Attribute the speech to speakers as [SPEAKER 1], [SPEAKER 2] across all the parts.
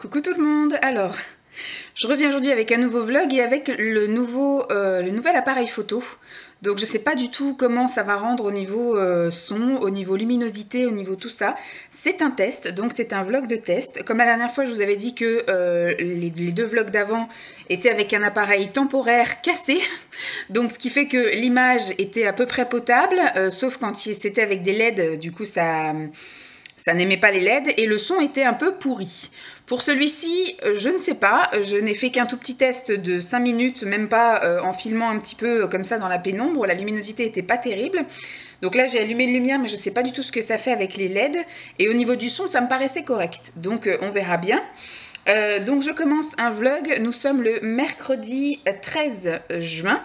[SPEAKER 1] Coucou tout le monde. Alors, je reviens aujourd'hui avec un nouveau vlog et avec le nouvel appareil photo. Donc je sais pas du tout comment ça va rendre au niveau son, au niveau luminosité, au niveau tout ça. C'est un test, donc c'est un vlog de test. Comme la dernière fois je vous avais dit que les deux vlogs d'avant étaient avec un appareil temporaire cassé. Donc ce qui fait que l'image était à peu près potable, sauf quand c'était avec des LED, du coup ça n'aimait pas les LED et le son était un peu pourri. Pour celui-ci, je ne sais pas, je n'ai fait qu'un tout petit test de 5 minutes, même pas en filmant un petit peu comme ça dans la pénombre, la luminosité était pas terrible. Donc là j'ai allumé une lumière mais je ne sais pas du tout ce que ça fait avec les LED et au niveau du son ça me paraissait correct, donc on verra bien. Donc je commence un vlog, nous sommes le mercredi 13 juin.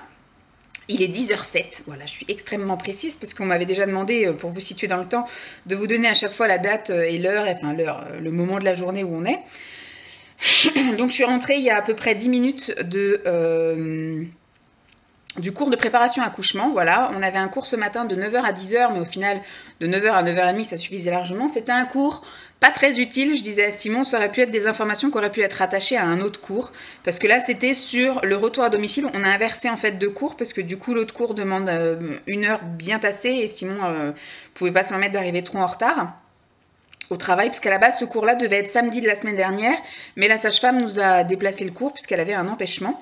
[SPEAKER 1] Il est 10h07, voilà, je suis extrêmement précise parce qu'on m'avait déjà demandé, pour vous situer dans le temps, de vous donner à chaque fois la date et l'heure, enfin l'heure, le moment de la journée où on est. Donc je suis rentrée il y a à peu près 10 minutes du cours de préparation accouchement, voilà. On avait un cours ce matin de 9h à 10h, mais au final, de 9h à 9h30, ça suffisait largement. C'était un cours pas très utile, je disais à Simon, ça aurait pu être des informations qui auraient pu être rattachées à un autre cours, parce que là, c'était sur le retour à domicile. On a inversé en fait deux cours, parce que du coup, l'autre cours demande une heure bien tassée, et Simon pouvait pas se permettre d'arriver trop en retard au travail, puisqu'à la base, ce cours-là devait être samedi de la semaine dernière, mais la sage-femme nous a déplacé le cours, puisqu'elle avait un empêchement.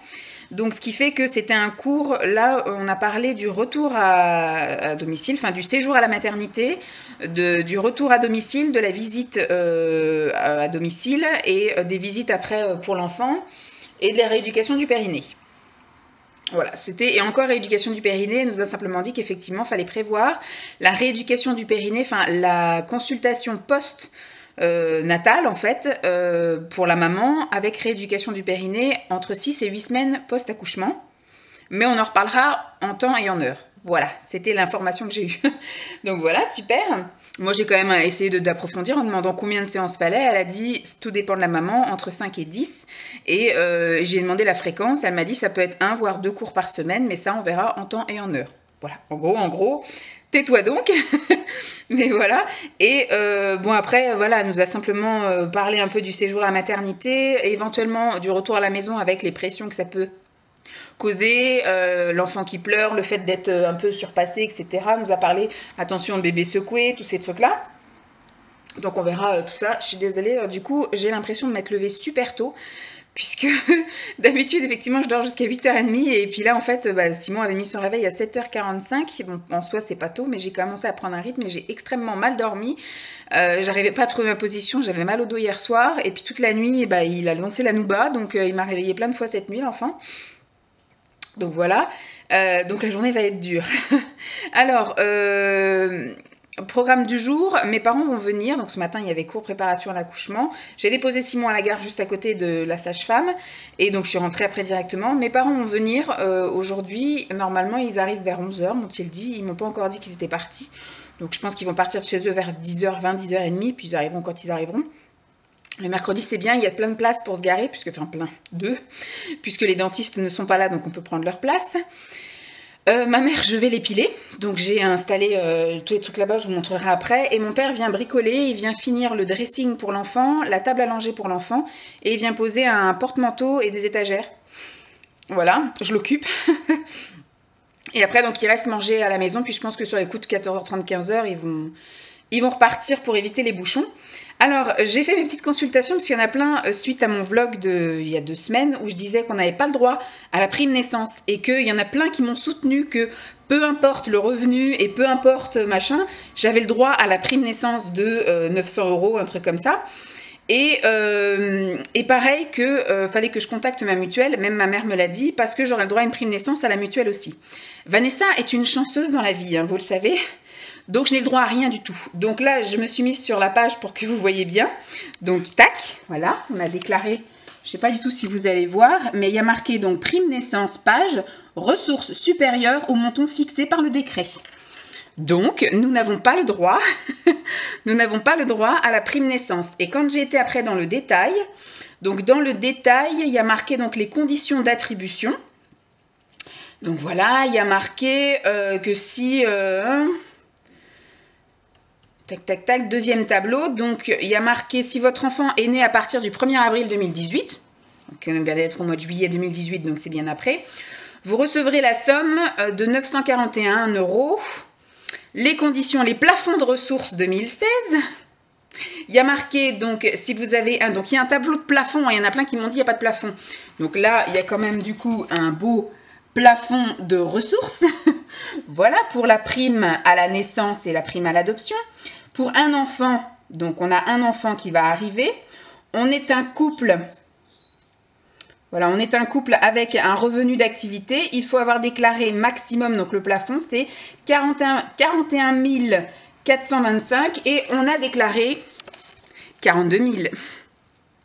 [SPEAKER 1] Donc, ce qui fait que c'était un cours, là, on a parlé du retour à domicile, enfin du séjour à la maternité, du retour à domicile, de la visite à domicile et des visites après pour l'enfant et de la rééducation du périnée. Voilà, c'était, et encore rééducation du périnée, elle nous a simplement dit qu'effectivement, il fallait prévoir la rééducation du périnée, enfin la consultation post-natale en fait, pour la maman, avec rééducation du périnée entre 6 et 8 semaines post-accouchement. Mais on en reparlera en temps et en heure. Voilà, c'était l'information que j'ai eue. Donc voilà, super. Moi, j'ai quand même essayé d'approfondir en demandant combien de séances fallait. Elle a dit, tout dépend de la maman, entre 5 et 10. Et j'ai demandé la fréquence. Elle m'a dit, ça peut être un voire deux cours par semaine, mais ça, on verra en temps et en heure. Voilà, en gros, tais-toi donc. Mais voilà. Et bon, après, voilà, elle nous a simplement parlé un peu du séjour à la maternité, éventuellement du retour à la maison avec les pressions que ça peut causer, l'enfant qui pleure, le fait d'être un peu surpassé, etc. Nous a parlé, attention, le bébé secoué, tous ces trucs-là. Donc on verra tout ça. Je suis désolée, du coup, j'ai l'impression de m'être levée super tôt, puisque d'habitude, effectivement, je dors jusqu'à 8h30, et puis là, en fait, Simon avait mis son réveil à 7h45. Bon, en soi, c'est pas tôt, mais j'ai commencé à prendre un rythme et j'ai extrêmement mal dormi. J'arrivais pas à trouver ma position, j'avais mal au dos hier soir, et puis toute la nuit, il a lancé la nouba, donc il m'a réveillée plein de fois cette nuit, l'enfant. Donc voilà, donc la journée va être dure. Alors, programme du jour, mes parents vont venir, donc ce matin il y avait cours préparation à l'accouchement. J'ai déposé Simon à la gare juste à côté de la sage-femme, et donc je suis rentrée après directement. Mes parents vont venir aujourd'hui, normalement ils arrivent vers 11h, m'ont-ils dit, ils m'ont pas encore dit qu'ils étaient partis. Donc je pense qu'ils vont partir de chez eux vers 10h20, 10h30, puis ils arriveront quand ils arriveront. Le mercredi, c'est bien, il y a plein de places pour se garer, puisque les dentistes ne sont pas là, donc on peut prendre leur place. Ma mère, je vais l'épiler, donc j'ai installé tous les trucs là-bas, je vous montrerai après. Et mon père vient bricoler, il vient finir le dressing pour l'enfant, la table à langer pour l'enfant, et il vient poser un porte-manteau et des étagères. Voilà, je l'occupe. Et après, donc, il reste manger à la maison, puis je pense que sur les coups de 14h30, 15h, ils vont repartir pour éviter les bouchons. Alors, j'ai fait mes petites consultations, parce qu'il y en a plein suite à mon vlog il y a 2 semaines, où je disais qu'on n'avait pas le droit à la prime naissance, et qu'il y en a plein qui m'ont soutenu que peu importe le revenu et peu importe machin, j'avais le droit à la prime naissance de 900 €, un truc comme ça. Et pareil que fallait que je contacte ma mutuelle, même ma mère me l'a dit, parce que j'aurais le droit à une prime naissance à la mutuelle aussi. Vanessa est une chanceuse dans la vie, hein, vous le savez. Donc je n'ai le droit à rien du tout. Donc là, je me suis mise sur la page pour que vous voyez bien. Donc tac, voilà, on a déclaré, je ne sais pas du tout si vous allez voir, mais il y a marqué donc prime naissance page, ressources supérieures au montant fixé par le décret. Donc nous n'avons pas le droit, nous n'avons pas le droit à la prime naissance. Et quand j'ai été après dans le détail, donc dans le détail, il y a marqué donc les conditions d'attribution. Donc voilà, il y a marqué que si... Tac, tac, tac. Deuxième tableau. Donc, il y a marqué si votre enfant est né à partir du 1er avril 2018. Donc, on vient d'être au mois de juillet 2018, donc c'est bien après. Vous recevrez la somme de 941 €. Les conditions, les plafonds de ressources 2016. Il y a marqué, donc, si vous avez un... Donc, il y a un tableau de plafond. Il y en a plein qui m'ont dit, il n'y a pas de plafond. Donc là, il y a quand même, du coup, un beau plafond de ressources. Voilà, pour la prime à la naissance et la prime à l'adoption. Pour un enfant, donc, on a un enfant qui va arriver. On est un couple... Voilà, on est un couple avec un revenu d'activité. Il faut avoir déclaré maximum, donc le plafond, c'est 41 425 et on a déclaré 42 000.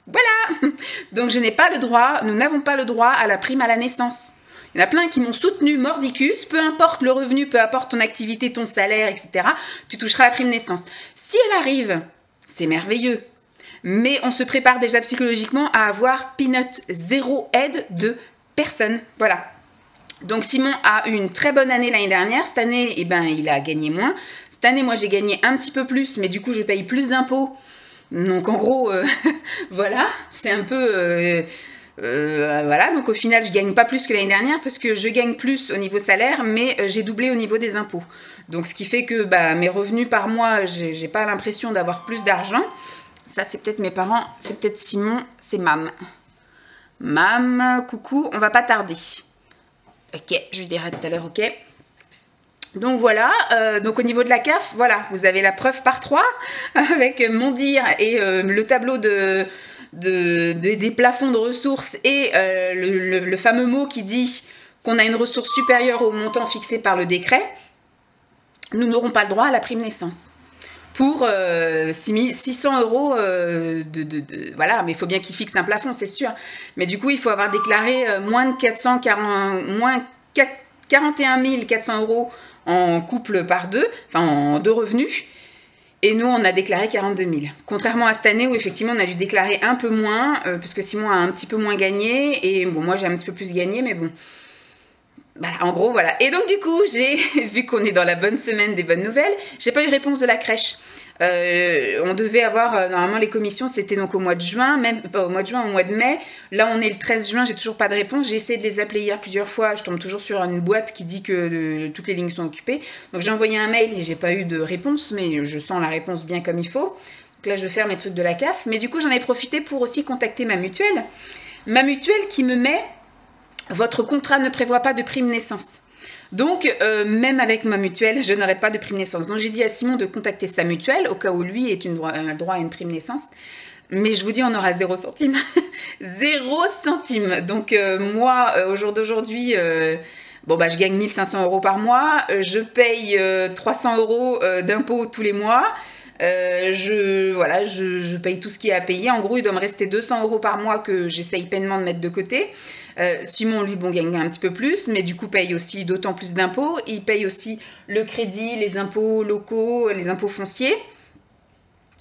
[SPEAKER 1] Voilà. Donc, je n'ai pas le droit, nous n'avons pas le droit à la prime à la naissance. Il y en a plein qui m'ont soutenu mordicus, peu importe le revenu, peu importe ton activité, ton salaire, etc. Tu toucheras la prime naissance. Si elle arrive, c'est merveilleux. Mais on se prépare déjà psychologiquement à avoir peanut, zéro aide de personne. Voilà. Donc Simon a eu une très bonne année l'année dernière. Cette année, eh ben, il a gagné moins. Cette année, moi, j'ai gagné un petit peu plus, mais du coup, je paye plus d'impôts. Donc en gros, voilà, c'est un peu... voilà, donc au final, je gagne pas plus que l'année dernière parce que je gagne plus au niveau salaire, mais j'ai doublé au niveau des impôts. Donc ce qui fait que bah, mes revenus par mois, j'ai pas l'impression d'avoir plus d'argent. Ça, c'est peut-être mes parents, c'est peut-être Simon, c'est Mam. Mam, coucou, on va pas tarder. Ok, je lui dirai tout à l'heure, ok. Donc voilà, donc au niveau de la CAF, voilà, vous avez la preuve par 3 avec mon dire et le tableau des plafonds de ressources et le fameux mot qui dit qu'on a une ressource supérieure au montant fixé par le décret. Nous n'aurons pas le droit à la prime naissance. Pour 600 €, voilà, mais il faut bien qu'il fixe un plafond, c'est sûr. Mais du coup, il faut avoir déclaré moins 41 400 € en couple par deux, enfin en deux revenus. Et nous, on a déclaré 42 000. Contrairement à cette année où effectivement, on a dû déclarer un peu moins, parce que Simon a un petit peu moins gagné. Et bon, moi, j'ai un petit peu plus gagné, mais bon... Voilà, en gros, voilà. Et donc, du coup, j'ai vu qu'on est dans la bonne semaine des bonnes nouvelles. J'ai pas eu réponse de la crèche. On devait avoir, normalement, les commissions, c'était donc au mois de juin, même pas au mois de juin, au mois de mai. Là, on est le 13 juin, j'ai toujours pas de réponse. J'ai essayé de les appeler hier plusieurs fois. Je tombe toujours sur une boîte qui dit que toutes les lignes sont occupées. Donc, j'ai envoyé un mail et j'ai pas eu de réponse, mais je sens la réponse bien comme il faut. Donc là, je vais faire mes trucs de la CAF. Mais du coup, j'en ai profité pour aussi contacter ma mutuelle. Ma mutuelle qui me met... Votre contrat ne prévoit pas de prime naissance. Donc, même avec ma mutuelle, je n'aurai pas de prime naissance. Donc, j'ai dit à Simon de contacter sa mutuelle, au cas où lui ait le droit à une prime naissance. Mais je vous dis, on aura 0 centime. 0 centime. Donc, moi, au jour d'aujourd'hui, bon, bah, je gagne 1 500 € par mois. Je paye 300 € d'impôts tous les mois. Je paye tout ce qui est à payer. En gros, il doit me rester 200 € par mois que j'essaye pleinement de mettre de côté. Simon, lui, bon, gagne un petit peu plus, mais du coup, paye aussi d'autant plus d'impôts. Il paye aussi le crédit, les impôts locaux, les impôts fonciers.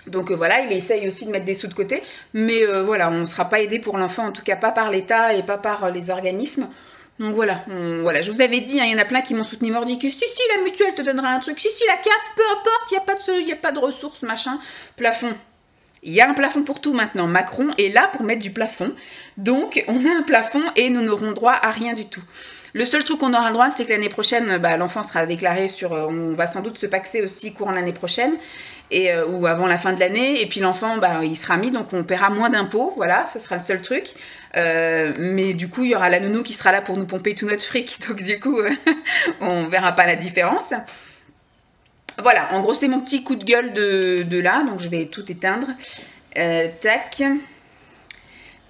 [SPEAKER 1] Donc voilà, il essaye aussi de mettre des sous de côté. Mais voilà, on ne sera pas aidé pour l'enfant, en tout cas pas par l'État et pas par les organismes. Donc voilà, voilà, je vous avais dit, hein, il y en a plein qui m'ont soutenu mordicus. Si, la mutuelle te donnera un truc. Si, la CAF, peu importe, il n'y a pas de ressources, machin. Plafond. Il y a un plafond pour tout maintenant. Macron est là pour mettre du plafond. Donc, on a un plafond et nous n'aurons droit à rien du tout. Le seul truc qu'on aura le droit, c'est que l'année prochaine, bah, l'enfant sera déclaré sur... on va sans doute se paxer aussi courant l'année prochaine ou avant la fin de l'année. Et puis l'enfant, bah, il sera mis, donc on paiera moins d'impôts. Voilà, ça sera le seul truc. Mais du coup, il y aura la nounou qui sera là pour nous pomper tout notre fric. Donc du coup, on verra pas la différence. Voilà, en gros, c'est mon petit coup de gueule de là. Donc, je vais tout éteindre. Tac.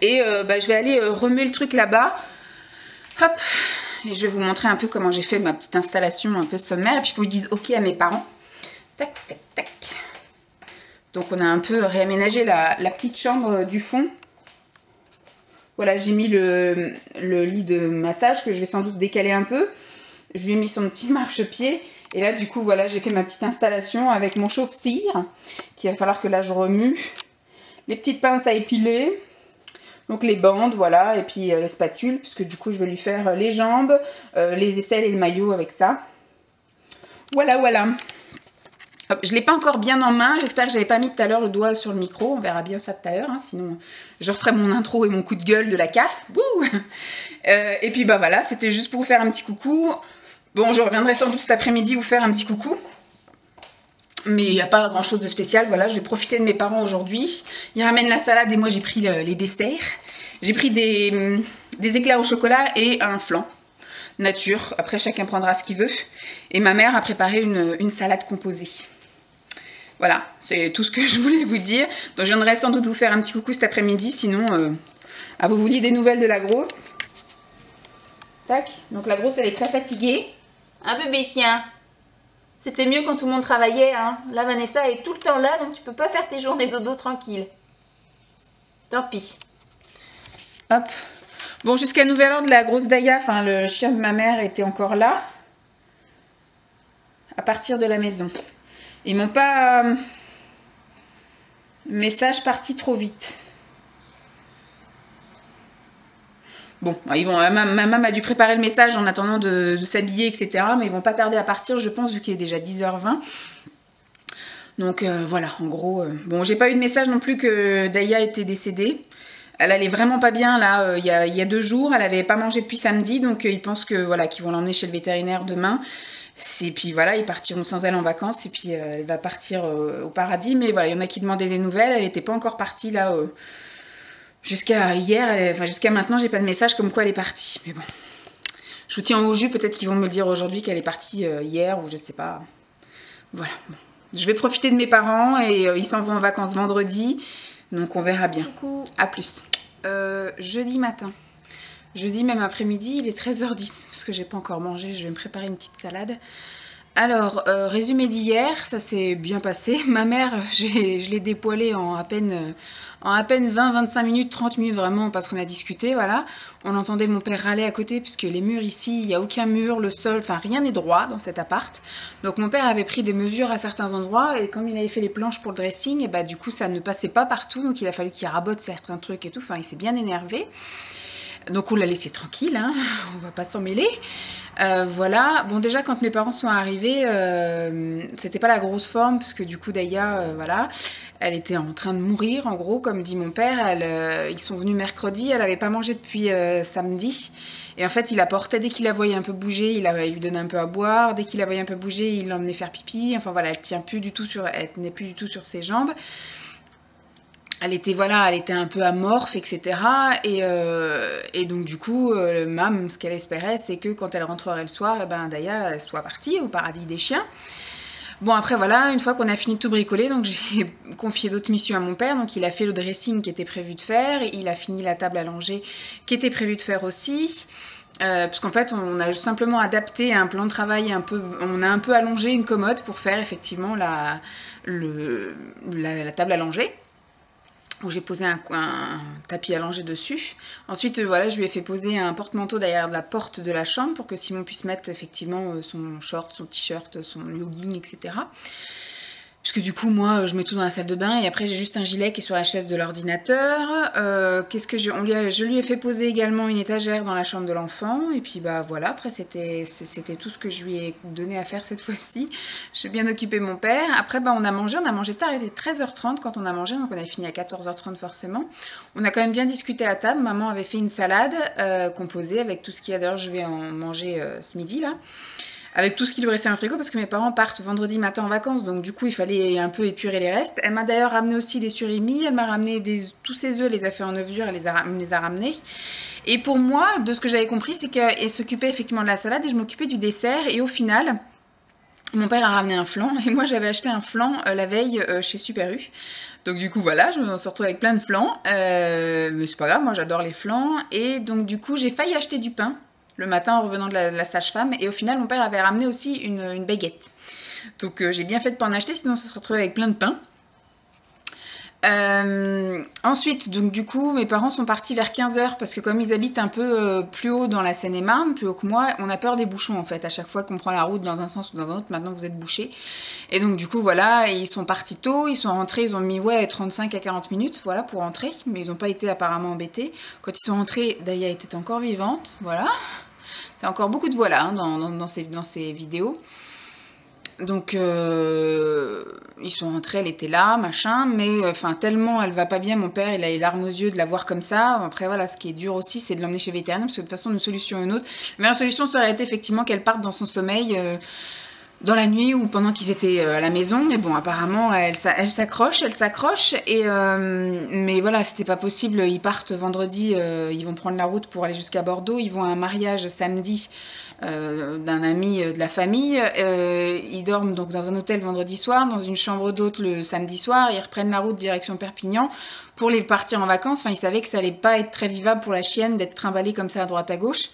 [SPEAKER 1] Et bah, je vais aller remuer le truc là-bas. Hop. Et je vais vous montrer un peu comment j'ai fait ma petite installation un peu sommaire. Et puis, il faut que je dise OK à mes parents. Tac, tac, tac. Donc, on a un peu réaménagé la petite chambre du fond. Voilà, j'ai mis le lit de massage que je vais sans doute décaler un peu. Je lui ai mis son petit marchepied. Et là, du coup, voilà, j'ai fait ma petite installation avec mon chauffe-cire, qu'il va falloir que là, je remue. Les petites pinces à épiler. Donc, les bandes, voilà, et puis les spatules, puisque du coup, je vais lui faire les jambes, les aisselles et le maillot avec ça. Voilà, voilà. Je ne l'ai pas encore bien en main, j'espère que j'avais pas mis tout à l'heure le doigt sur le micro, on verra bien ça tout à l'heure, hein, sinon je referai mon intro et mon coup de gueule de la CAF. Et puis bah voilà, c'était juste pour vous faire un petit coucou. Bon, je reviendrai sans doute cet après-midi vous faire un petit coucou. Mais il n'y a pas grand chose de spécial, voilà, je vais profiter de mes parents aujourd'hui. Ils ramènent la salade et moi j'ai pris les desserts. J'ai pris des éclairs au chocolat et un flan nature, après chacun prendra ce qu'il veut. Et ma mère a préparé une salade composée. Voilà, c'est tout ce que je voulais vous dire. Donc je viendrai sans doute vous faire un petit coucou cet après-midi, sinon vous vouliez des nouvelles de la grosse. Tac, donc la grosse elle est très fatiguée. Un bébé chien. C'était mieux quand tout le monde travaillait, hein. Là Vanessa est tout le temps là, donc tu peux pas faire tes journées dodo tranquille. Tant pis. Hop. Bon, jusqu'à nouvel ordre, la grosse Daya, enfin le chien de ma mère était encore là. À partir de la maison. Ils m'ont pas... Message parti trop vite. Bon, ils vont, ma maman a dû préparer le message en attendant de s'habiller, etc. Mais ils vont pas tarder à partir, je pense, vu qu'il est déjà 10h20. Donc voilà, en gros... Bon, j'ai pas eu de message non plus que Daya était décédée. Elle allait vraiment pas bien là, il y a 2 jours, elle avait pas mangé depuis samedi, donc ils pensent que voilà qu'ils vont l'emmener chez le vétérinaire demain. Et puis voilà, ils partiront sans elle en vacances et puis elle va partir au paradis. Mais voilà, il y en a qui demandaient des nouvelles, elle n'était pas encore partie là jusqu'à hier, enfin jusqu'à maintenant, j'ai pas de message comme quoi elle est partie. Mais bon, je vous tiens au jus, peut-être qu'ils vont me le dire aujourd'hui qu'elle est partie hier ou je sais pas. Voilà, bon. Je vais profiter de mes parents et ils s'en vont en vacances vendredi. Donc on verra bien. Coucou. À plus. Jeudi matin. Jeudi même après-midi, il est 13h10. Parce que j'ai pas encore mangé, je vais me préparer une petite salade. Alors, résumé d'hier, ça s'est bien passé. Ma mère, je l'ai dépoilée en à peine 20-25 minutes, 30 minutes vraiment, parce qu'on a discuté, voilà. On entendait mon père râler à côté, puisque les murs ici, il n'y a aucun mur, le sol, enfin rien n'est droit dans cet appart. Donc mon père avait pris des mesures à certains endroits, et comme il avait fait les planches pour le dressing, et bah du coup ça ne passait pas partout, donc il a fallu qu'il rabote certains trucs et tout, enfin il s'est bien énervé. Donc on l'a laissé tranquille, hein, on va pas s'en mêler. Voilà, bon déjà quand mes parents sont arrivés, c'était pas la grosse forme, parce que du coup Daya, voilà, elle était en train de mourir en gros, comme dit mon père. Ils sont venus mercredi, elle avait pas mangé depuis samedi. Et en fait il la portait, dès qu'il la voyait un peu bouger, il lui donnait un peu à boire, dès qu'il la voyait un peu bouger, il l'emmenait faire pipi. Enfin voilà, elle tenait plus du tout sur ses jambes. Elle était, voilà, elle était un peu amorphe, etc. Et donc du coup, Mam, ce qu'elle espérait, c'est que quand elle rentrerait le soir, eh ben, Daya elle soit partie au paradis des chiens. Bon après voilà, une fois qu'on a fini de tout bricoler, donc j'ai confié d'autres missions à mon père. Donc il a fait le dressing qui était prévu de faire, il a fini la table à langer qui était prévu de faire aussi. Parce qu'en fait on a simplement adapté un plan de travail on a un peu allongé une commode pour faire effectivement la table à langer, où j'ai posé un tapis à langer dessus. Ensuite, voilà, je lui ai fait poser un porte-manteau derrière la porte de la chambre pour que Simon puisse mettre effectivement son short, son t-shirt, son jogging, etc. Parce que du coup, moi, je mets tout dans la salle de bain et après, j'ai juste un gilet qui est sur la chaise de l'ordinateur. Je lui ai fait poser également une étagère dans la chambre de l'enfant. Et puis, bah voilà, après, c'était tout ce que je lui ai donné à faire cette fois-ci. J'ai bien occupé mon père. Après, bah, on a mangé tard. Il était 13h30 quand on a mangé, donc on a fini à 14h30 forcément. On a quand même bien discuté à table. Maman avait fait une salade composée avec tout ce qu'il y a. D'ailleurs, je vais en manger ce midi, là. Avec tout ce qui lui restait dans le frigo, parce que mes parents partent vendredi matin en vacances, donc du coup il fallait un peu épurer les restes. Elle m'a d'ailleurs ramené aussi des surimi, elle m'a ramené tous ses œufs, elle les a fait en œuf dur, elle les a ramenés. Et pour moi, de ce que j'avais compris, c'est qu'elle s'occupait effectivement de la salade et je m'occupais du dessert. Et au final, mon père a ramené un flan et moi j'avais acheté un flan la veille chez Super U. Donc du coup voilà, je me suis retrouvée avec plein de flans, mais c'est pas grave, moi j'adore les flans. Et donc du coup j'ai failli acheter du pain le matin en revenant de la sage-femme, et au final mon père avait ramené aussi une baguette. Donc j'ai bien fait de pas en acheter, sinon on se serait retrouvé avec plein de pain. Ensuite, donc du coup, mes parents sont partis vers 15h parce que comme ils habitent un peu plus haut dans la Seine-et-Marne, plus haut que moi, on a peur des bouchons en fait. À chaque fois qu'on prend la route dans un sens ou dans un autre, maintenant vous êtes bouchés. Et donc du coup, voilà, ils sont partis tôt, ils sont rentrés, ils ont mis 35 à 40 minutes, voilà, pour rentrer. Mais ils n'ont pas été apparemment embêtés. Quand ils sont rentrés, Daya était encore vivante, voilà. C'est encore beaucoup de voilà hein, dans ces vidéos. Donc, ils sont rentrés, elle était là, machin, mais enfin, tellement elle va pas bien, mon père, il a les larmes aux yeux de la voir comme ça. Après, voilà, ce qui est dur aussi, c'est de l'emmener chez le vétérinaire, parce que de toute façon, une solution ou une autre. La meilleure solution, ça aurait été effectivement qu'elle parte dans son sommeil dans la nuit ou pendant qu'ils étaient à la maison. Mais bon, apparemment, elle s'accroche, mais voilà, c'était pas possible. Ils partent vendredi, ils vont prendre la route pour aller jusqu'à Bordeaux. Ils vont à un mariage samedi d'un ami de la famille. Ils dorment donc dans un hôtel vendredi soir, dans une chambre d'hôte le samedi soir. Ils reprennent la route direction Perpignan pour les partir en vacances. Enfin, ils savaient que ça allait pas être très vivable pour la chienne d'être trimballée comme ça à droite à gauche.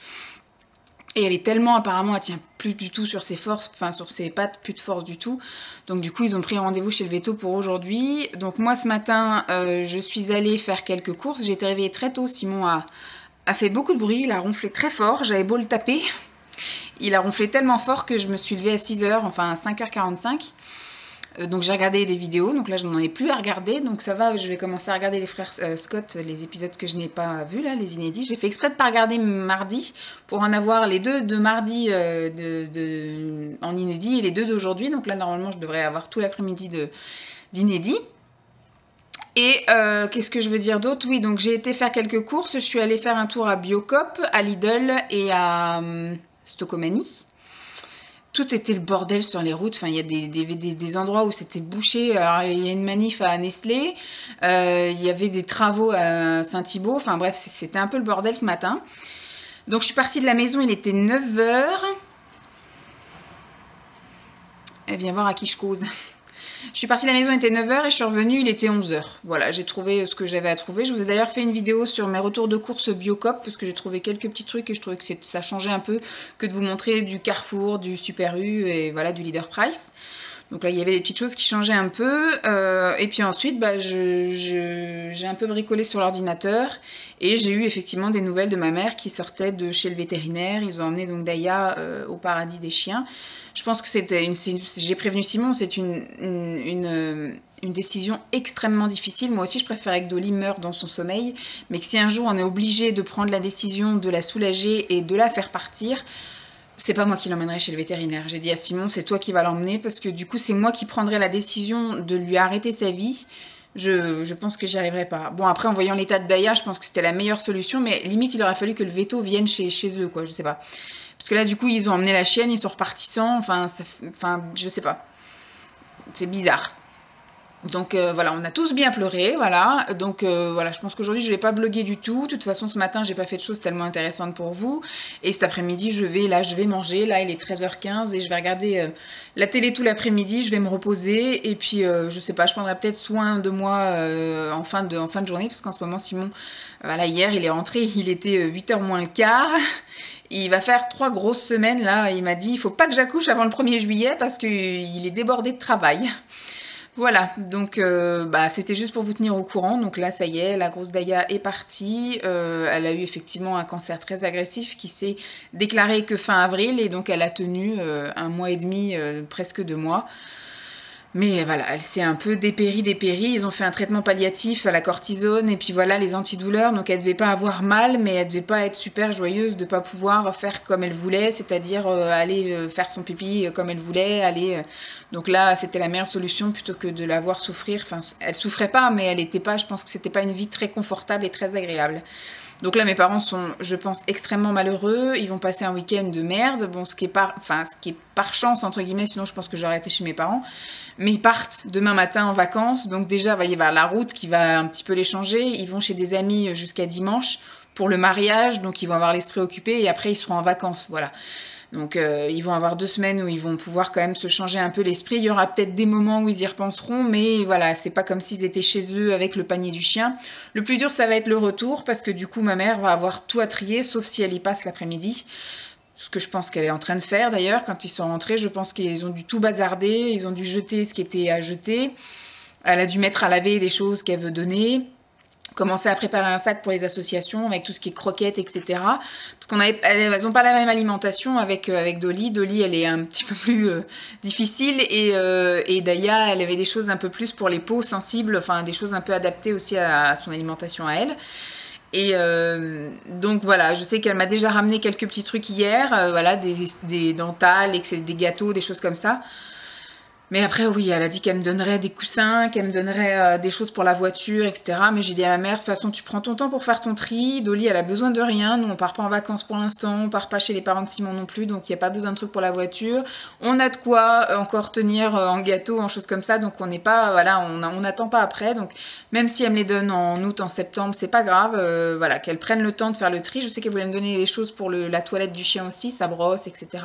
[SPEAKER 1] Et elle est tellement, apparemment, elle tient plus du tout sur ses forces, enfin sur ses pattes, plus de force du tout. Donc du coup, ils ont pris rendez-vous chez le veto pour aujourd'hui. Donc moi, ce matin, je suis allée faire quelques courses. J'ai été réveillée très tôt. Simon a fait beaucoup de bruit, il a ronflé très fort. J'avais beau le taper. Il a ronflé tellement fort que je me suis levée à 6h, enfin à 5h45. Donc j'ai regardé des vidéos, donc là je n'en ai plus à regarder, donc ça va, je vais commencer à regarder les frères Scott, les épisodes que je n'ai pas vus là, les inédits. J'ai fait exprès de ne pas regarder mardi, pour en avoir les deux de mardi en inédit et les deux d'aujourd'hui, donc là normalement je devrais avoir tout l'après-midi d'inédit. Et qu'est-ce que je veux dire d'autre? Oui, donc j'ai été faire quelques courses, je suis allée faire un tour à Biocop, à Lidl et à Stocomanie. Tout était le bordel sur les routes. Enfin, il y a des endroits où c'était bouché. Alors, il y a une manif à Nestlé. Il y avait des travaux à Saint-Thibault. Enfin, bref, c'était un peu le bordel ce matin. Donc, je suis partie de la maison. Il était 9h. Elle vient voir à qui je cause. Je suis partie de la maison, il était 9h et je suis revenue, il était 11h. Voilà, j'ai trouvé ce que j'avais à trouver. Je vous ai d'ailleurs fait une vidéo sur mes retours de course Biocop parce que j'ai trouvé quelques petits trucs et je trouvais que ça changeait un peu que de vous montrer du Carrefour, du Super U et voilà, du Leader Price. Donc là, il y avait des petites choses qui changeaient un peu. Et puis ensuite, bah, j'ai un peu bricolé sur l'ordinateur et j'ai eu effectivement des nouvelles de ma mère qui sortait de chez le vétérinaire. Ils ont emmené donc Daya au paradis des chiens. Je pense que c'était j'ai prévenu Simon, c'est une décision extrêmement difficile. Moi aussi, je préférais que Dolly meure dans son sommeil, mais que si un jour on est obligé de prendre la décision de la soulager et de la faire partir, c'est pas moi qui l'emmènerai chez le vétérinaire. J'ai dit à Simon, c'est toi qui vas l'emmener parce que du coup, c'est moi qui prendrai la décision de lui arrêter sa vie. Je pense que j'y arriverai pas. Bon, après, en voyant l'état de Daya, je pense que c'était la meilleure solution, mais limite, il aurait fallu que le veto vienne chez eux, quoi, je sais pas. Parce que là, du coup, ils ont emmené la chienne, ils sont repartis sans, enfin, je sais pas. C'est bizarre. Donc voilà, on a tous bien pleuré, voilà. Donc voilà, je pense qu'aujourd'hui je vais pas bloguer du tout. De toute façon, ce matin, j'ai pas fait de choses tellement intéressantes pour vous. Et cet après-midi, je vais manger. Là, il est 13h15 et je vais regarder la télé tout l'après-midi. Je vais me reposer et puis je sais pas, je prendrai peut-être soin de moi en fin de journée parce qu'en ce moment, Simon, voilà, hier, il est rentré, il était 8h moins le quart. Il va faire 3 grosses semaines là. Il m'a dit, il faut pas que j'accouche avant le 1er juillet parce qu'il est débordé de travail. Voilà, donc bah, c'était juste pour vous tenir au courant. Donc là, ça y est, la grosse Daya est partie. Elle a eu effectivement un cancer très agressif qui s'est déclaré que fin avril. Et donc, elle a tenu 1 mois et demi, presque 2 mois. Mais voilà, elle s'est un peu dépérie. Ils ont fait un traitement palliatif à la cortisone et puis voilà, les antidouleurs. Donc elle devait pas avoir mal, mais elle devait pas être super joyeuse de pas pouvoir faire comme elle voulait, c'est-à-dire aller faire son pipi comme elle voulait, aller... Donc là, c'était la meilleure solution plutôt que de la voir souffrir. Enfin, elle souffrait pas, mais elle était pas... Je pense que c'était pas une vie très confortable et très agréable. Donc là, mes parents sont, je pense, extrêmement malheureux. Ils vont passer un week-end de merde. Bon, ce qui est par chance, entre guillemets, sinon je pense que j'aurais été chez mes parents. Mais ils partent demain matin en vacances. Donc déjà, il va y avoir la route qui va un petit peu les changer. Ils vont chez des amis jusqu'à dimanche pour le mariage. Donc ils vont avoir l'esprit occupé et après, ils seront en vacances. Voilà. Donc ils vont avoir 2 semaines où ils vont pouvoir quand même se changer un peu l'esprit. Il y aura peut-être des moments où ils y repenseront, mais voilà, c'est pas comme s'ils étaient chez eux avec le panier du chien. Le plus dur, ça va être le retour, parce que du coup, ma mère va avoir tout à trier, sauf si elle y passe l'après-midi. Ce que je pense qu'elle est en train de faire d'ailleurs. Quand ils sont rentrés, je pense qu'ils ont dû tout bazarder, ils ont dû jeter ce qui était à jeter. Elle a dû mettre à laver des choses qu'elle veut donner. Commencer à préparer un sac pour les associations avec tout ce qui est croquettes, etc. Parce elles n'ont pas la même alimentation avec Dolly. Dolly, elle est un petit peu plus difficile et Daya, elle avait des choses un peu plus pour les peaux sensibles, enfin des choses un peu adaptées aussi à son alimentation à elle. Et donc voilà, je sais qu'elle m'a déjà ramené quelques petits trucs hier, voilà, des dentales, des gâteaux, des choses comme ça. Mais après, oui, elle a dit qu'elle me donnerait des coussins, qu'elle me donnerait des choses pour la voiture, etc. Mais j'ai dit à ma mère, de toute façon, tu prends ton temps pour faire ton tri. Dolly, elle a besoin de rien. Nous, on part pas en vacances pour l'instant. On part pas chez les parents de Simon non plus. Donc, il n'y a pas besoin de trucs pour la voiture. On a de quoi encore tenir en gâteau, en choses comme ça. Donc, on n'est pas, voilà, on n'attend pas après. Donc, même si elle me les donne en août, en septembre, c'est pas grave. Voilà, qu'elle prenne le temps de faire le tri. Je sais qu'elle voulait me donner des choses pour la toilette du chien aussi, sa brosse, etc.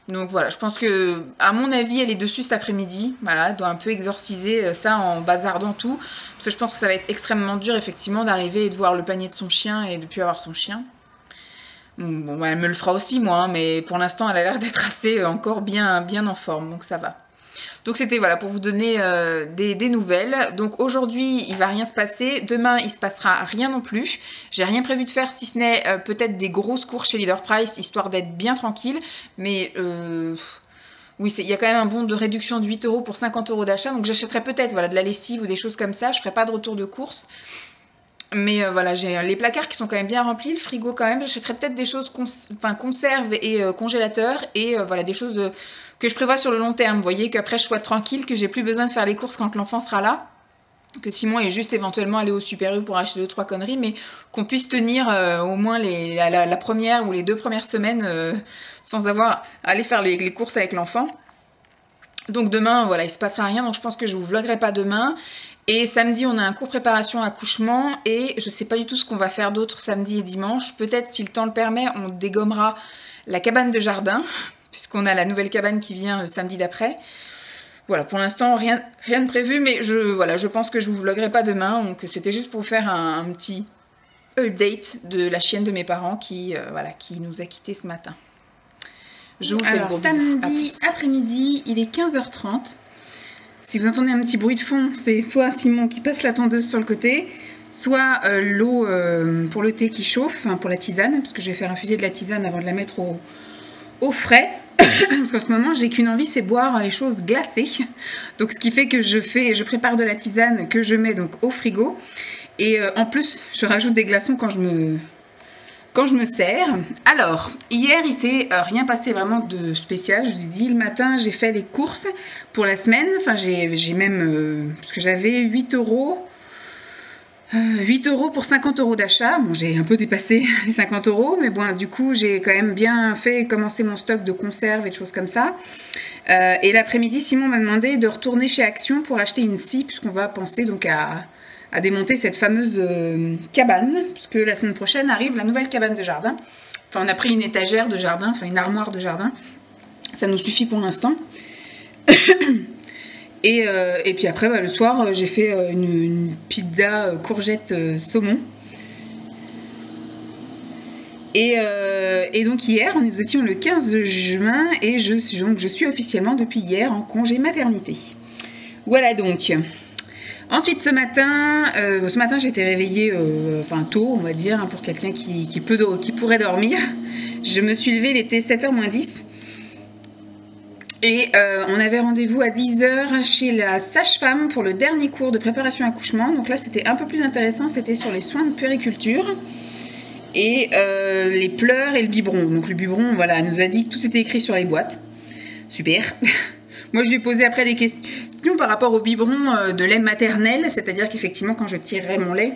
[SPEAKER 1] Donc voilà, je pense que, à mon avis, elle est dessus cet après-midi. Voilà, elle doit un peu exorciser ça en bazardant tout. Parce que je pense que ça va être extrêmement dur, effectivement, d'arriver et de voir le panier de son chien et de ne plus avoir son chien. Bon, elle me le fera aussi, moi, hein, mais pour l'instant, elle a l'air d'être assez encore bien en forme, donc ça va. Donc c'était voilà pour vous donner des nouvelles. Donc aujourd'hui il va rien se passer, demain il se passera rien non plus. J'ai rien prévu de faire si ce n'est peut-être des grosses courses chez Leader Price histoire d'être bien tranquille. Mais oui, il y a quand même un bon de réduction de 8 € pour 50 € d'achat. Donc j'achèterai peut-être voilà, de la lessive ou des choses comme ça. Je ferai pas de retour de course. Mais voilà, j'ai les placards qui sont quand même bien remplis, le frigo quand même. J'achèterai peut-être des choses conserves et congélateurs et voilà des choses que je prévois sur le long terme. Vous voyez qu'après je sois tranquille, que j'ai plus besoin de faire les courses quand l'enfant sera là. Que Simon est juste éventuellement allé au Super U pour acheter 2-3 conneries, mais qu'on puisse tenir au moins la première ou les 2 premières semaines sans avoir à aller faire les courses avec l'enfant. Donc demain, voilà, il se passera rien, donc je pense que je vous vloguerai pas demain. Et samedi, on a un cours préparation accouchement et je sais pas du tout ce qu'on va faire d'autre samedi et dimanche. Peut-être, si le temps le permet, on dégommera la cabane de jardin, puisqu'on a la nouvelle cabane qui vient le samedi d'après. Voilà, pour l'instant, rien de prévu, mais je pense que je vous vloguerai pas demain. Donc c'était juste pour faire un petit update de la chienne de mes parents qui nous a quittés ce matin. Je vous fais le gros bisou. Samedi après-midi, il est 15h30. Si vous entendez un petit bruit de fond, c'est soit Simon qui passe la tondeuse sur le côté, soit l'eau pour le thé qui chauffe, pour la tisane, parce que je vais faire infuser de la tisane avant de la mettre au frais. Parce qu'en ce moment, j'ai qu'une envie, c'est boire les choses glacées. Donc ce qui fait que je prépare de la tisane que je mets donc au frigo. Et en plus, je rajoute des glaçons quand je me sers. Alors, hier, il s'est rien passé vraiment de spécial. Je vous ai dit, le matin, j'ai fait les courses pour la semaine. Enfin, j'ai même... parce que j'avais 8 €. 8 € pour 50 € d'achat. Bon, j'ai un peu dépassé les 50 €. Mais bon, du coup, j'ai quand même bien fait commencer mon stock de conserves et de choses comme ça. Et l'après-midi, Simon m'a demandé de retourner chez Action pour acheter une scie, puisqu'on va penser donc à démonter cette fameuse cabane, puisque la semaine prochaine arrive la nouvelle cabane de jardin. Enfin, on a pris une étagère de jardin, enfin une armoire de jardin. Ça nous suffit pour l'instant. et puis après, le soir, j'ai fait une pizza courgette saumon. Et donc hier, nous étions le 15 juin et je suis officiellement depuis hier en congé maternité. Voilà donc. Ensuite, ce matin j'ai été réveillée tôt, on va dire, pour quelqu'un qui pourrait dormir. Je me suis levée, il était 7h moins 10. Et on avait rendez-vous à 10h chez la sage-femme pour le dernier cours de préparation accouchement. Donc là, c'était un peu plus intéressant, c'était sur les soins de puériculture. Et les pleurs et le biberon. Donc le biberon, voilà, elle nous a dit que tout était écrit sur les boîtes. Super. Moi, je lui ai posé après des questions par rapport au biberon de lait maternel, c'est-à-dire qu'effectivement, quand je tirerais mon lait,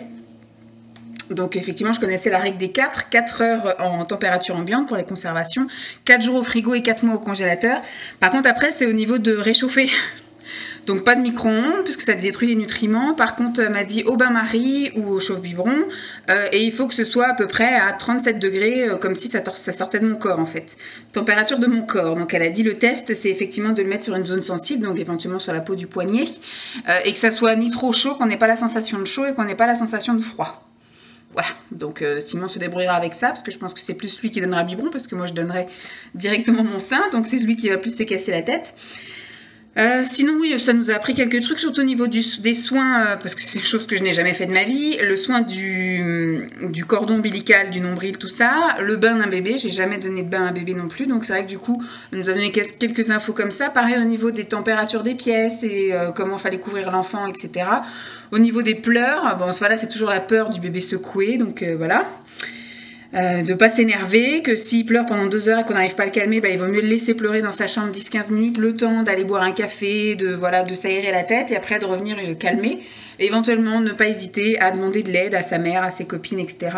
[SPEAKER 1] donc effectivement, je connaissais la règle des 4 heures en température ambiante pour les conservations, 4 jours au frigo et 4 mois au congélateur. Par contre, après, c'est au niveau de réchauffer. Donc pas de micro-ondes puisque ça détruit les nutriments. Par contre, elle m'a dit au bain-marie ou au chauffe-biberon. Et il faut que ce soit à peu près à 37 degrés, comme si ça sortait de mon corps en fait. Température de mon corps. Donc elle a dit le test, c'est effectivement de le mettre sur une zone sensible, donc éventuellement sur la peau du poignet. Et que ça soit ni trop chaud, qu'on n'ait pas la sensation de chaud et qu'on n'ait pas la sensation de froid. Voilà, donc Simon se débrouillera avec ça, parce que je pense que c'est plus lui qui donnera le biberon, parce que moi je donnerai directement mon sein, donc c'est lui qui va plus se casser la tête. Sinon oui, ça nous a appris quelques trucs, surtout au niveau des soins, parce que c'est une chose que je n'ai jamais fait de ma vie, le soin du cordon ombilical, du nombril, tout ça, le bain d'un bébé, j'ai jamais donné de bain à un bébé non plus, donc c'est vrai que du coup, on nous a donné quelques infos comme ça, pareil au niveau des températures des pièces et comment fallait couvrir l'enfant, etc. Au niveau des pleurs, bon voilà, c'est toujours la peur du bébé secoué, donc voilà. de pas s'énerver, que s'il pleure pendant 2 heures et qu'on n'arrive pas à le calmer, bah, il vaut mieux le laisser pleurer dans sa chambre 10-15 minutes, le temps d'aller boire un café, de s'aérer la tête et après de revenir le calmer. Et éventuellement ne pas hésiter à demander de l'aide à sa mère, à ses copines, etc.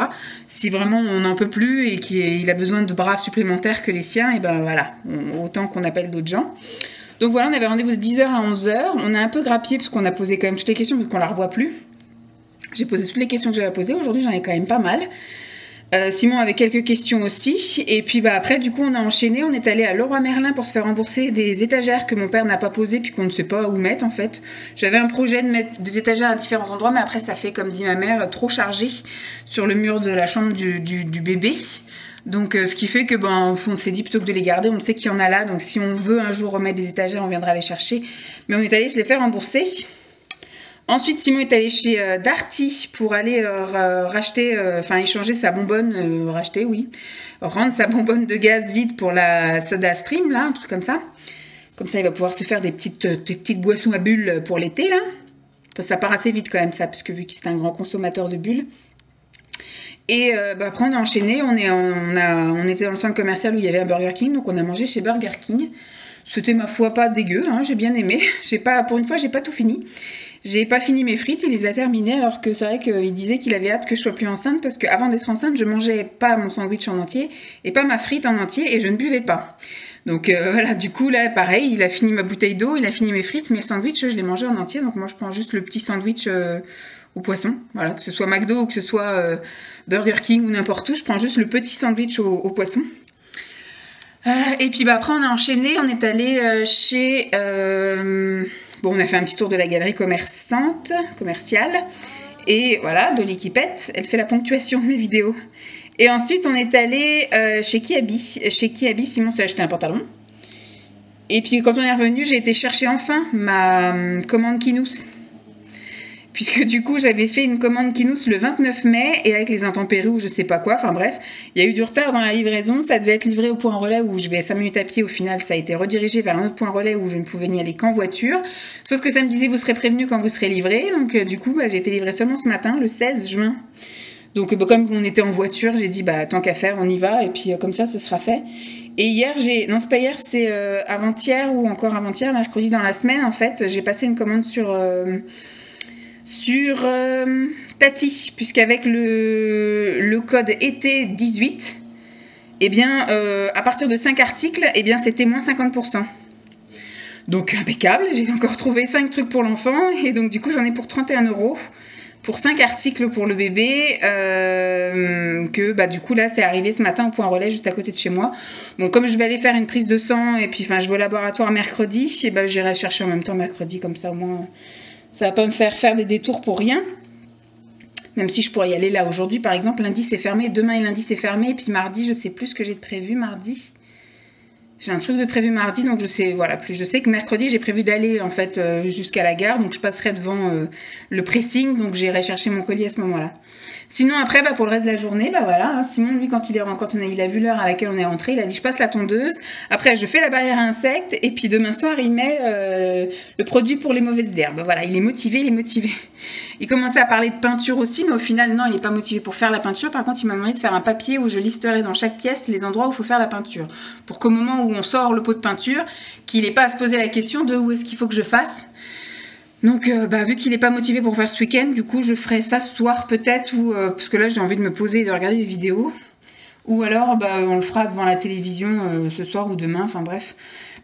[SPEAKER 1] Si vraiment on n'en peut plus et qu'il a besoin de bras supplémentaires que les siens, et ben voilà, autant qu'on appelle d'autres gens. Donc voilà, on avait rendez-vous de 10h à 11h. On a un peu grappillé parce qu'on a posé quand même toutes les questions vu qu'on la revoit plus. J'ai posé toutes les questions que j'avais posées. Aujourd'hui, j'en ai quand même pas mal. Simon avait quelques questions aussi. Et puis bah, après, du coup, on a enchaîné. On est allé à Leroy Merlin pour se faire rembourser des étagères que mon père n'a pas posées puis qu'on ne sait pas où mettre en fait. J'avais un projet de mettre des étagères à différents endroits, mais après, ça fait, comme dit ma mère, trop chargé sur le mur de la chambre du bébé. Donc ce qui fait que ben, on s'est dit plutôt que de les garder, on sait qu'il y en a là. Donc si on veut un jour remettre des étagères, on viendra les chercher. Mais on est allé se les faire rembourser. Ensuite, Simon est allé chez Darty pour aller racheter, échanger sa bonbonne, rendre sa bonbonne de gaz vide pour la Soda Stream, là, un truc comme ça. Comme ça, il va pouvoir se faire des petites boissons à bulles pour l'été, là. Enfin, ça part assez vite quand même, ça, parce que vu qu'il est un grand consommateur de bulles. Et après, on a enchaîné, on était dans le centre commercial où il y avait un Burger King, donc on a mangé chez Burger King. C'était, ma foi, pas dégueu, hein, j'ai bien aimé. Pour une fois, j'ai pas tout fini. J'ai pas fini mes frites, il les a terminées, alors que c'est vrai qu'il disait qu'il avait hâte que je sois plus enceinte, parce qu'avant d'être enceinte, je mangeais pas mon sandwich en entier, et pas ma frite en entier, et je ne buvais pas. Donc voilà, du coup, là, pareil, il a fini ma bouteille d'eau, il a fini mes frites, mais le sandwich, je l'ai mangé en entier, donc moi, je prends juste le petit sandwich au poisson, voilà, que ce soit McDo ou que ce soit Burger King ou n'importe où, je prends juste le petit sandwich au poisson. Et puis bah, après, on a enchaîné, on est allé chez... Bon, on a fait un petit tour de la galerie commerciale, et voilà, de l'équipette. Elle fait la ponctuation de mes vidéos. Et ensuite, on est allé chez Kiabi. Chez Kiabi, Simon s'est acheté un pantalon. Et puis, quand on est revenu, j'ai été chercher enfin ma commande Kinous. Puisque du coup, j'avais fait une commande Kinous le 29 mai, et avec les intempéries ou je sais pas quoi, enfin bref, il y a eu du retard dans la livraison, ça devait être livré au point relais où je vais 5 minutes à pied, au final ça a été redirigé vers un autre point relais où je ne pouvais n'y aller qu'en voiture, sauf que ça me disait vous serez prévenu quand vous serez livré, donc du coup j'ai été livrée seulement ce matin, le 16 juin. Donc comme on était en voiture, j'ai dit bah tant qu'à faire, on y va, et puis comme ça ce sera fait. Et hier, non c'est pas hier, c'est avant-hier ou encore avant-hier, mercredi dans la semaine en fait, j'ai passé une commande sur Tati, puisqu'avec le code été 18, eh bien, à partir de 5 articles, eh bien, c'était moins 50%. Donc, impeccable, j'ai encore trouvé 5 trucs pour l'enfant, et donc, du coup, j'en ai pour 31 € pour 5 articles pour le bébé, que, bah, du coup, là, c'est arrivé ce matin au point relais, juste à côté de chez moi. Bon, comme je vais aller faire une prise de sang, et puis, enfin, je vais au laboratoire mercredi, et ben, j'irai le chercher en même temps mercredi, comme ça, au moins... Ça va pas me faire des détours pour rien. Même si je pourrais y aller là aujourd'hui, par exemple. Lundi, c'est fermé. Demain et lundi, c'est fermé. Et puis mardi, je sais plus ce que j'ai de prévu mardi. J'ai un truc de prévu mardi, donc je sais, voilà, plus je sais que mercredi, j'ai prévu d'aller en fait jusqu'à la gare. Donc je passerai devant le pressing, donc j'irai chercher mon colis à ce moment-là. Sinon après, bah, pour le reste de la journée, bah voilà, hein, Simon, lui, quand il a vu l'heure à laquelle on est rentré, il a dit je passe la tondeuse, après je fais la barrière à insectes, et puis demain soir, il met le produit pour les mauvaises herbes. Voilà, il est motivé, Il commençait à parler de peinture aussi, mais au final, non, il n'est pas motivé pour faire la peinture. Par contre, il m'a demandé de faire un papier où je listerai dans chaque pièce les endroits où il faut faire la peinture. Pour qu'au moment où on sort le pot de peinture, qu'il n'ait pas à se poser la question de où est-ce qu'il faut que je fasse. Donc, vu qu'il n'est pas motivé pour faire ce week-end, du coup, je ferai ça ce soir peut-être, ou parce que là, j'ai envie de me poser et de regarder des vidéos. Ou alors, on le fera devant la télévision ce soir ou demain, enfin bref.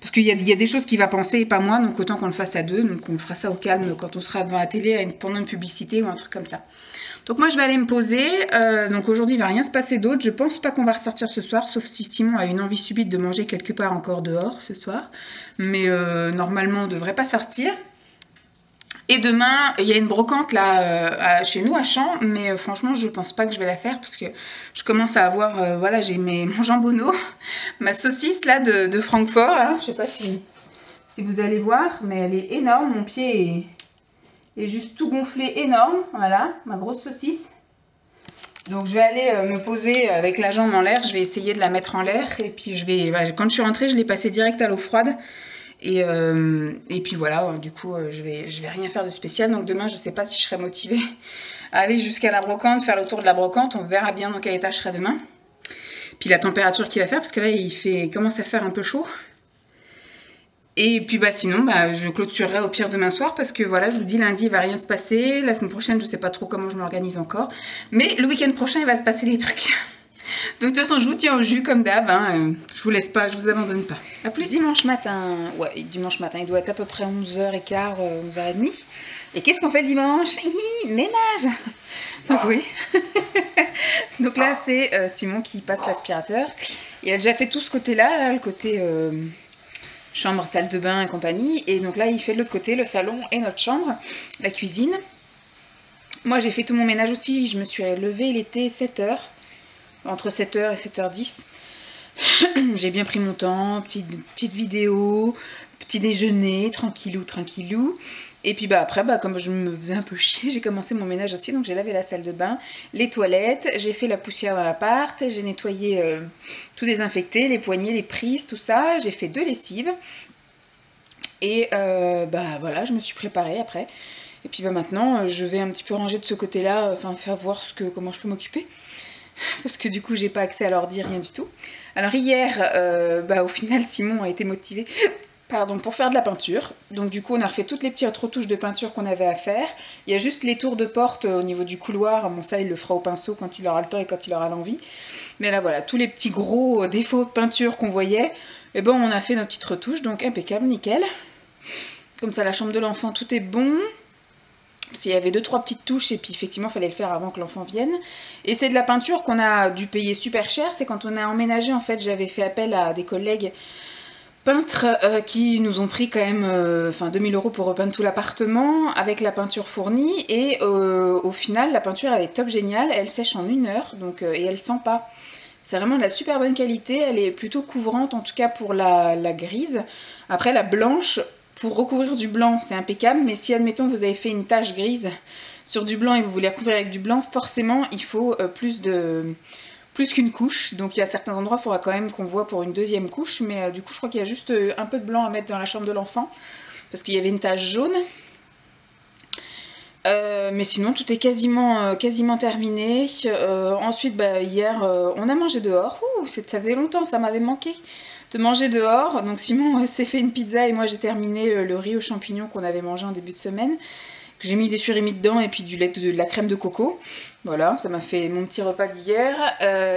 [SPEAKER 1] Parce qu'il y a des choses qu'il va penser et pas moi, donc autant qu'on le fasse à deux. Donc, on fera ça au calme quand on sera devant la télé, pendant une publicité ou un truc comme ça. Donc, moi, je vais aller me poser. Donc, aujourd'hui, il ne va rien se passer d'autre. Je pense pas qu'on va ressortir ce soir, sauf si Simon a une envie subite de manger quelque part encore dehors ce soir. Mais normalement, on ne devrait pas sortir. Et demain, il y a une brocante là chez nous à Champs, mais franchement, je pense pas que je vais la faire parce que je commence à avoir, voilà, j'ai mon jambonneau, ma saucisse là de Francfort, là. Je sais pas si vous allez voir, mais elle est énorme, mon pied est juste tout gonflé, énorme, voilà, ma grosse saucisse. Donc je vais aller me poser avec la jambe en l'air, je vais essayer de la mettre en l'air, et puis voilà, quand je suis rentrée, je l'ai passée direct à l'eau froide. Et puis voilà, du coup, je vais rien faire de spécial. Donc demain, je sais pas si je serai motivée à aller jusqu'à la brocante, faire le tour de la brocante. On verra bien dans quel état je serai demain. Puis la température qu'il va faire, parce que là il commence à faire un peu chaud. Et puis bah sinon bah je clôturerai au pire demain soir parce que voilà, je vous dis lundi il va rien se passer, la semaine prochaine je sais pas trop comment je m'organise encore, mais le week-end prochain il va se passer des trucs. Donc de toute façon je vous tiens au jus comme d'hab, hein, je vous laisse pas, je vous abandonne pas. A plus. Dimanche matin, ouais dimanche matin, il doit être à peu près 11h15, 11h30. Et qu'est-ce qu'on fait le dimanche? Ménage. Donc oui. Donc là c'est Simon qui passe l'aspirateur. Il a déjà fait tout ce côté-là, là, le côté... chambre, salle de bain et compagnie. Et donc là, il fait de l'autre côté, le salon et notre chambre, la cuisine. Moi, j'ai fait tout mon ménage aussi. Je me suis levée, il était 7h. Entre 7h et 7h10. J'ai bien pris mon temps, petite vidéo, petit déjeuner, tranquillou, tranquillou. Et puis bah après, bah, comme je me faisais un peu chier, j'ai commencé mon ménage aussi. Donc j'ai lavé la salle de bain, les toilettes, j'ai fait la poussière dans l'appart, j'ai nettoyé, tout désinfecté, les poignées, les prises, tout ça. J'ai fait 2 lessives. Et bah voilà, je me suis préparée après. Et puis bah maintenant, je vais un petit peu ranger de ce côté-là, enfin faire voir comment je peux m'occuper. Parce que du coup, j'ai pas accès à l'ordi, rien du tout. Alors hier, bah, au final, Simon a été motivé... Pardon, pour faire de la peinture. Donc du coup on a refait toutes les petites retouches de peinture qu'on avait à faire. Il y a juste les tours de porte au niveau du couloir. Bon ça il le fera au pinceau quand il aura le temps et quand il aura l'envie. Mais là voilà, tous les petits gros défauts de peinture qu'on voyait, et bon on a fait nos petites retouches, donc impeccable, nickel. Comme ça la chambre de l'enfant tout est bon. S'il y avait 2-3 petites touches et puis effectivement il fallait le faire avant que l'enfant vienne. Et c'est de la peinture qu'on a dû payer super cher. C'est quand on a emménagé en fait, j'avais fait appel à des collègues peintres qui nous ont pris quand même 2000 € pour repeindre tout l'appartement avec la peinture fournie. Et au final la peinture elle est top géniale, elle sèche en 1 heure donc, et elle sent pas. C'est vraiment de la super bonne qualité, elle est plutôt couvrante en tout cas pour la grise. Après la blanche, pour recouvrir du blanc c'est impeccable, mais si admettons vous avez fait une tache grise sur du blanc et que vous voulez recouvrir avec du blanc, forcément il faut plus qu'une couche. Donc il y a certains endroits il faudra quand même qu'on voit pour une 2e couche, mais du coup je crois qu'il y a juste un peu de blanc à mettre dans la chambre de l'enfant parce qu'il y avait une tache jaune. Mais sinon tout est quasiment terminé. Ensuite bah, hier on a mangé dehors. Ça faisait longtemps, ça m'avait manqué de manger dehors. Donc Simon s'est fait une pizza et moi j'ai terminé le riz aux champignons qu'on avait mangé en début de semaine. J'ai mis des surimi dedans et puis de la crème de coco. Voilà, ça m'a fait mon petit repas d'hier.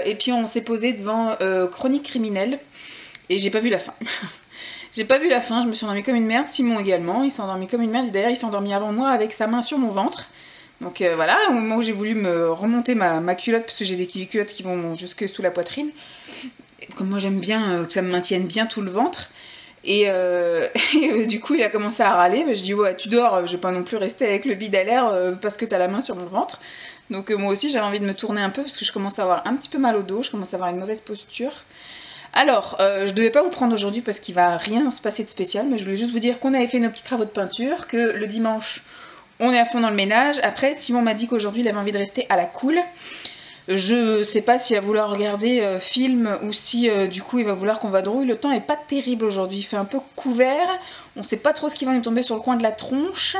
[SPEAKER 1] Et puis on s'est posé devant Chronique criminelle. Et j'ai pas vu la fin. J'ai pas vu la fin, je me suis endormie comme une merde. Simon également, il s'est endormi comme une merde. Et d'ailleurs il s'est endormi avant moi avec sa main sur mon ventre. Donc voilà, au moment où j'ai voulu me remonter ma culotte, parce que j'ai des culottes qui vont jusque sous la poitrine. Comme moi j'aime bien que ça me maintienne bien tout le ventre. Et du coup il a commencé à râler, mais je dis ouais tu dors, je vais pas non plus rester avec le bide à l'air parce que t'as la main sur mon ventre. Donc moi aussi j'avais envie de me tourner un peu parce que je commence à avoir un petit peu mal au dos, je commence à avoir une mauvaise posture. Alors je devais pas vous prendre aujourd'hui parce qu'il va rien se passer de spécial, mais je voulais juste vous dire qu'on avait fait nos petits travaux de peinture, que le dimanche on est à fond dans le ménage. Après Simon m'a dit qu'aujourd'hui il avait envie de rester à la cool. Je sais pas s'il va vouloir regarder film ou si du coup il va vouloir qu'on vadrouille. Le temps est pas terrible aujourd'hui, il fait un peu couvert. On sait pas trop ce qui va nous tomber sur le coin de la tronche.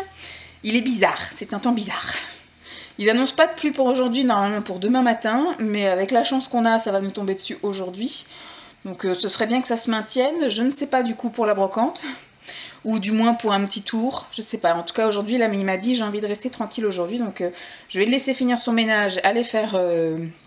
[SPEAKER 1] Il est bizarre, c'est un temps bizarre. Il annonce pas de pluie pour aujourd'hui, normalement pour demain matin. Mais avec la chance qu'on a, ça va nous tomber dessus aujourd'hui. Donc ce serait bien que ça se maintienne. Je ne sais pas du coup pour la brocante. Ou du moins pour un petit tour, je sais pas. En tout cas aujourd'hui, là, il m'a dit j'ai envie de rester tranquille aujourd'hui, donc je vais le laisser finir son ménage, aller faire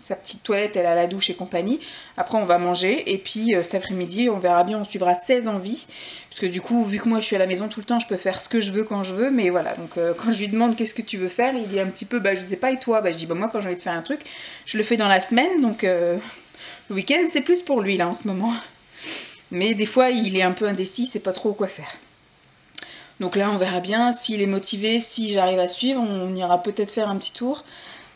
[SPEAKER 1] sa petite toilette, elle a la douche et compagnie. Après on va manger, et puis cet après-midi, on verra bien, on suivra 16 envies. Parce que du coup, vu que moi je suis à la maison tout le temps, je peux faire ce que je veux quand je veux, mais voilà. Donc quand je lui demande qu'est-ce que tu veux faire, il est un petit peu, bah je sais pas, et toi? Bah je dis, bah moi quand j'ai envie de faire un truc, je le fais dans la semaine, donc le week-end c'est plus pour lui là en ce moment. Mais des fois il est un peu indécis, c'est pas trop quoi faire. Donc là on verra bien s'il est motivé, si j'arrive à suivre, on ira peut-être faire un petit tour.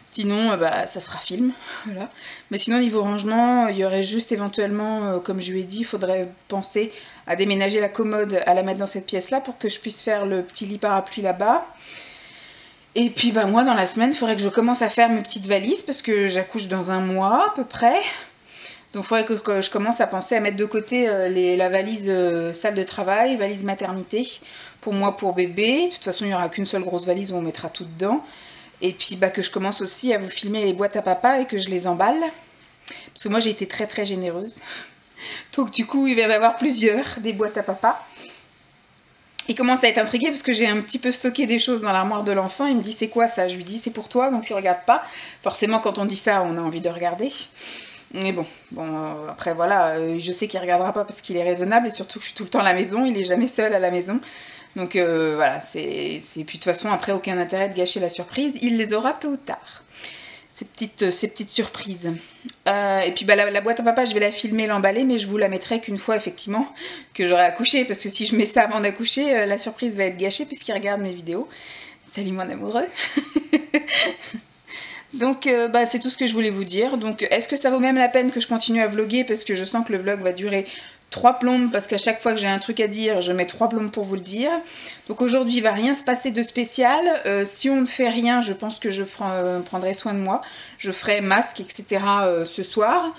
[SPEAKER 1] Sinon bah ça sera film, voilà. Mais sinon niveau rangement, il y aurait juste éventuellement, comme je lui ai dit, il faudrait penser à déménager la commode, à la mettre dans cette pièce là pour que je puisse faire le petit lit parapluie là-bas. Et puis bah moi dans la semaine, il faudrait que je commence à faire mes petites valises parce que j'accouche dans 1 mois à peu près. Donc il faudrait que je commence à penser à mettre de côté la valise salle de travail, valise maternité, pour moi, pour bébé. De toute façon, il n'y aura qu'une seule grosse valise où on mettra tout dedans. Et puis bah, que je commence aussi à vous filmer les boîtes à papa et que je les emballe. Parce que moi j'ai été très très généreuse. Donc du coup il va y en avoir plusieurs, des boîtes à papa. Il commence à être intrigué parce que j'ai un petit peu stocké des choses dans l'armoire de l'enfant. Il me dit c'est quoi ça? Je lui dis c'est pour toi, donc il regarde pas. Forcément quand on dit ça on a envie de regarder. Mais bon, après voilà, je sais qu'il regardera pas parce qu'il est raisonnable et surtout que je suis tout le temps à la maison, il est jamais seul à la maison. Donc voilà, puis de toute façon après aucun intérêt de gâcher la surprise, il les aura tôt ou tard. Ces petites surprises. Et puis bah, la boîte à papa, je vais la filmer, l'emballer, mais je vous la mettrai qu'une fois effectivement que j'aurai accouché, parce que si je mets ça avant d'accoucher, la surprise va être gâchée puisqu'il regarde mes vidéos. Salut mon amoureux. Donc bah, c'est tout ce que je voulais vous dire. Donc est-ce que ça vaut même la peine que je continue à vlogger, parce que je sens que le vlog va durer 3 plombes, parce qu'à chaque fois que j'ai un truc à dire, je mets 3 plombes pour vous le dire. Donc aujourd'hui, il va rien se passer de spécial. Si on ne fait rien, je pense que je prendrai soin de moi. Je ferai masque, etc. Ce soir.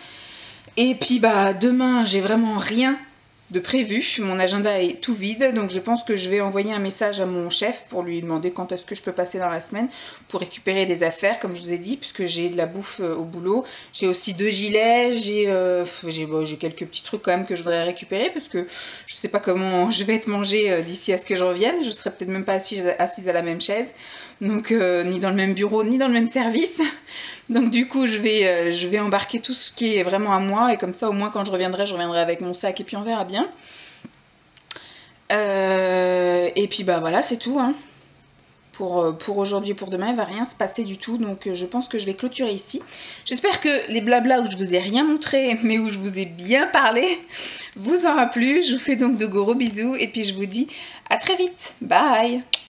[SPEAKER 1] Et puis bah demain, j'ai vraiment rien de prévu. Mon agenda est tout vide, donc je pense que je vais envoyer un message à mon chef pour lui demander quand est-ce que je peux passer dans la semaine pour récupérer des affaires, comme je vous ai dit, puisque j'ai de la bouffe au boulot. J'ai aussi 2 gilets, j'ai quelques petits trucs quand même que je voudrais récupérer, parce que je sais pas comment je vais être mangée d'ici à ce que je revienne. Je serai peut-être même pas assise à la même chaise, donc ni dans le même bureau, ni dans le même service. Donc du coup, je vais embarquer tout ce qui est vraiment à moi, et comme ça, au moins, quand je reviendrai avec mon sac, et puis on verra bien. Et puis bah voilà, c'est tout, hein. Pour aujourd'hui et pour demain, il va rien se passer du tout, donc je pense que je vais clôturer ici. J'espère que les blablas où je vous ai rien montré, mais où je vous ai bien parlé, vous aura plu. Je vous fais donc de gros bisous, et puis je vous dis à très vite. Bye!